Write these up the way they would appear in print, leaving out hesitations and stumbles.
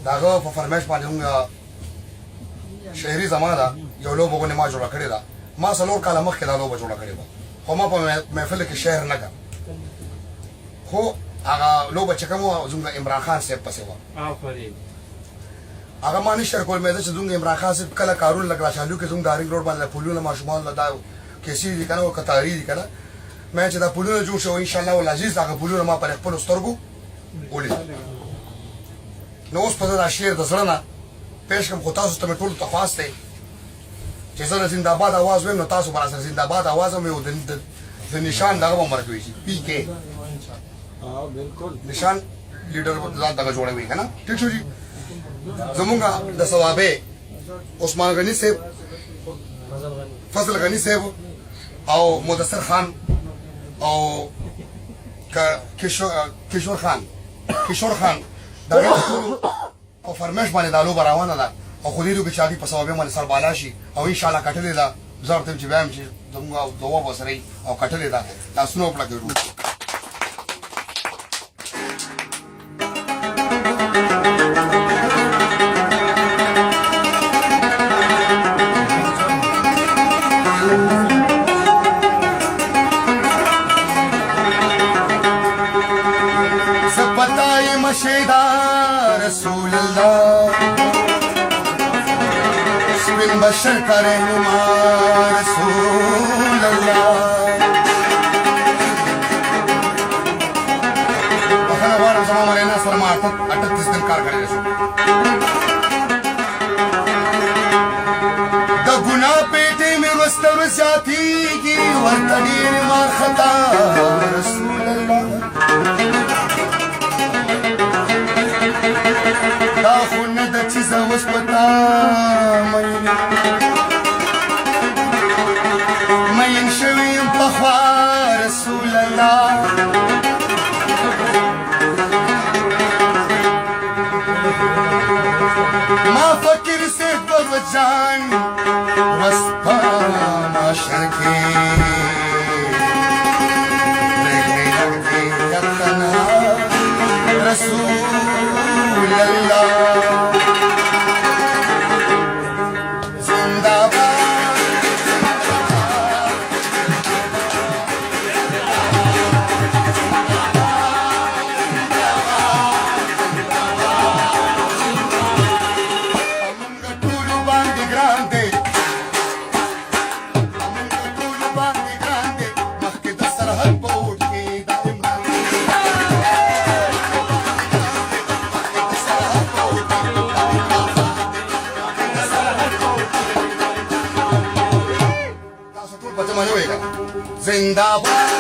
داغه په فرمایش باندې موږ شهري زمانه یو لوبه غونې ما جوړه کړې ده. ما څلور کاله مخکې دا لوبه جوړه کړې وه، خو ما په محفل کې شعر نه کړ، خو هغه لوبه چې کوم وه زموږ عمران خان صاحب پسې وه. هغه ما نه شعر کول مې ده چې زموږ عمران خان صاحب کله کارونه لګ راشالو کې زموږ دارنګ روډ باندې پولونه ماشومان له دا کیسې دي که نه او کتاري دي که نه، مې چې دا پولونه جوړ شو انشاءالله العزیز هغه پولونه ما پر خپلو سترګو ولیدل. نو اوس په دا شعر د زړه نه پیش کوم، خو تاسو ته مې ټولو ته خواست دی چې زه د زنده‌باد اواز ویم، نو تاسو به راسره زنده‌باد اواز هم یو د نشان دغه به مرکوي پی کې نشان لیډر ځان دغه جوړوي که نه. ټیک شو جي. زمونږ د ثوابې عثمان غني صاحب، فضل غني صاحب او مدثر خان او کشور خان دغه په فرمایش باندې دا لوبه روانه ده او خو دې لوبې چې هغوی په ثوابې باندې سر بالا شي او انشاءالله کټلې ده. زه ورته وایم چې بیا هم چې زموږ دعا به سره او کټلې ده لاسونه وپړه. رسول الله سبن بشر کا رہنما رسول اللہ بخنا وارم زمان مرینا سرما 38 دن کار کرے رسول دا گناہ پیٹے میں رستر زیادی کی ورطنیر مار خطا رسول اللہ دا خونه د چې زه اوس په تا مین شوی یم پخوا رسول الله ما فکر صرف په ځان بس په معاشر کې پرېږدی لږ یا تنها رسول اللہ زندہ زندہباد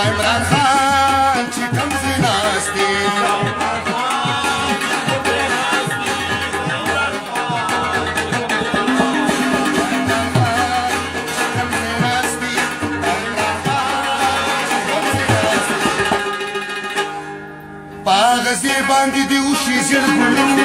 عمران خان چې کوم ځای ناست دی په هغه ځای باندې د وشي زیړ ګلونه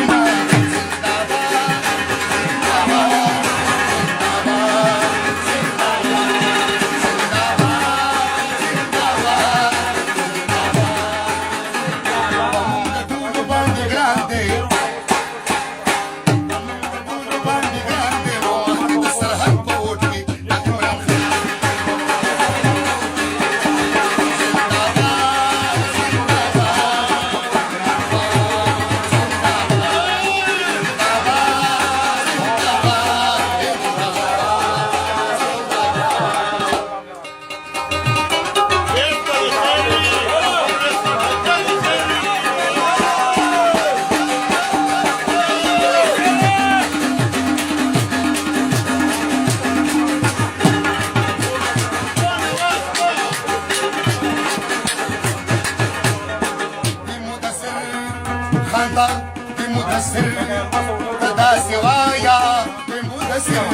سوايا مدثر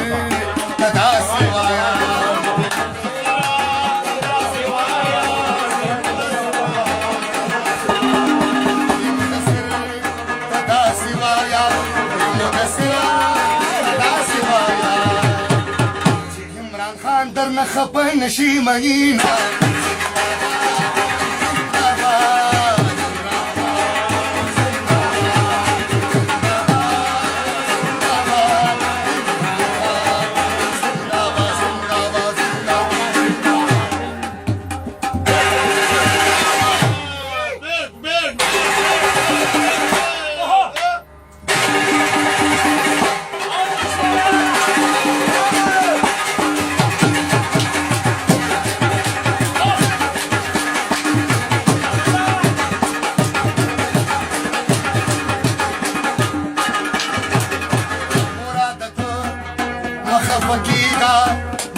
تدا سوايا درنا خپن شي مدینه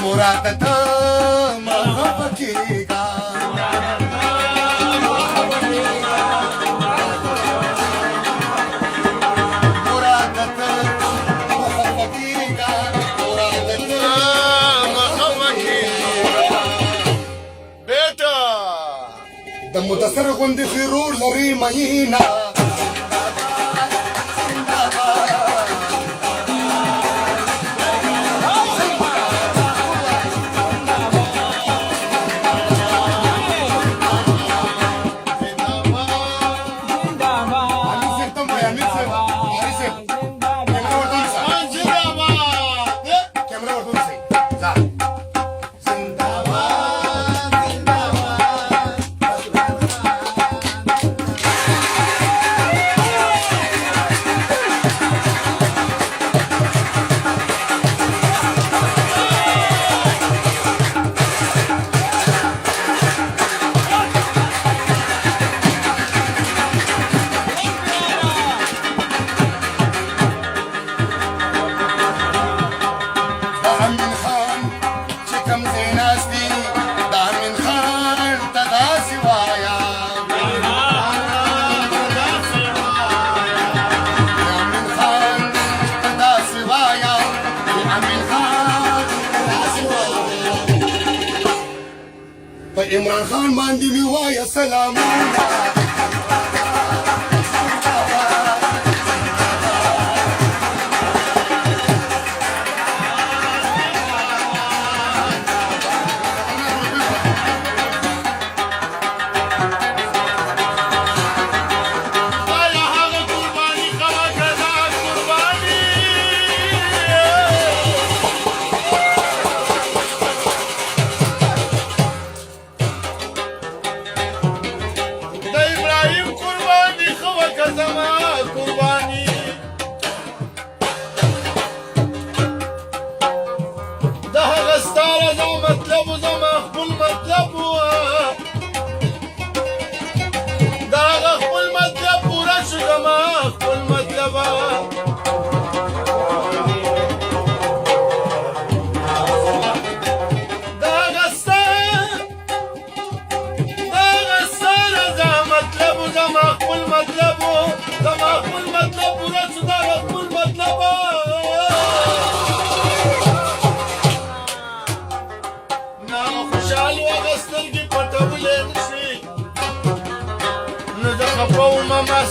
مرادته مخفکیگا مرادته مخفکیگا مرادته مخفکیگا بیٹا د مدثر غوندې غرور لري مینه عمران خان باندې می وایه سلامونه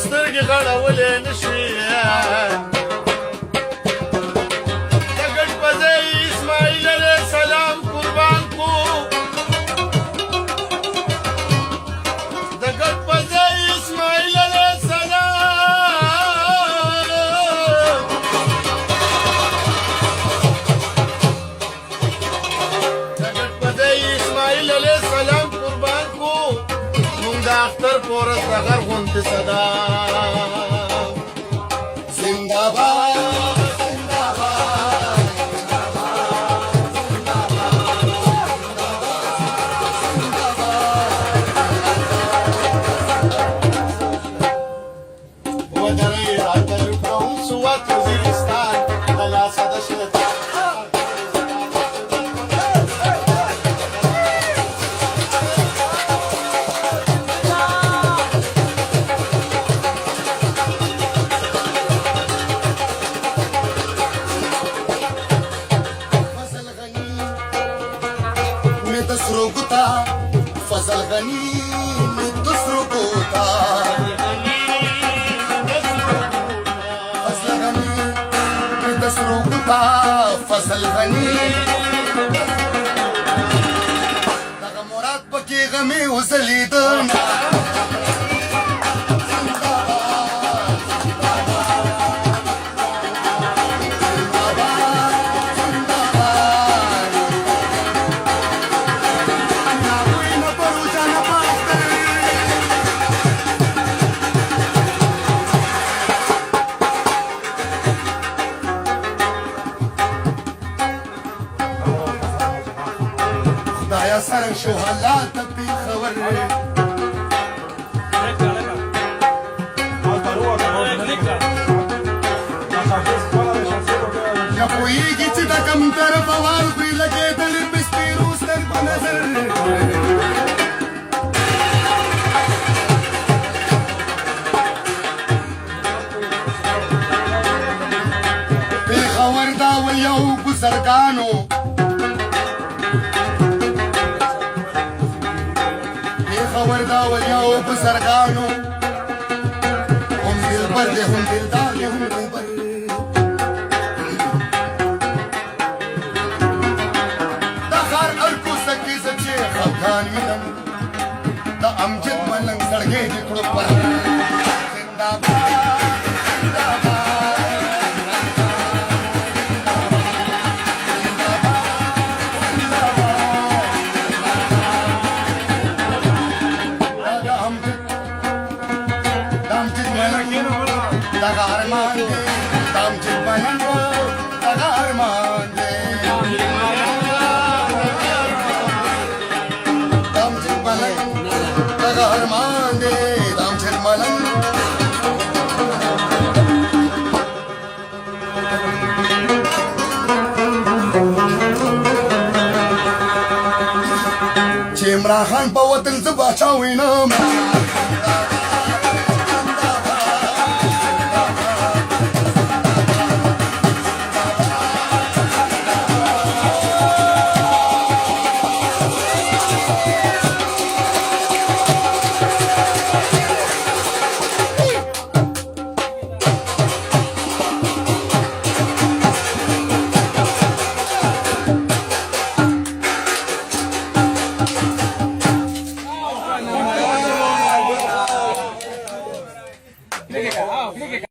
سترګې غړولې نشي د ګټ په ځای اسماعیل علیه السلام قربان کو د ګټ په ځای اسماعیل علیه السلام د ګټ په ځای اسماعیل علیه السلام قربان کو مونږ د اختر پورس د غر غوندې صدا غني تسرقوتا فصل غني تسرقوتا فصل غني دغه مراد پکې غمي وزلیدن خدایا سره شو حالات پیښور یا پوهیږي چې دا کوم طرف وال خوري لګېدلې په سپېرو سترګو په نظر پیښور دا ول یو بزرګانو خبر دا ولیاو بزرگانو هم دلبر دے هم دلدار دے هم دلبر دا خار ارکو سکی سچے خفگان ملن دا امجد ملنگ سڑگے جکڑو پر زندہ بار زندہ بار Tagarman de, tam çıkmayan bu, tagarman de. Tam çıkmayan, tagarman de, tam çıkmayan. Cimrahan bawa tentu baca winam.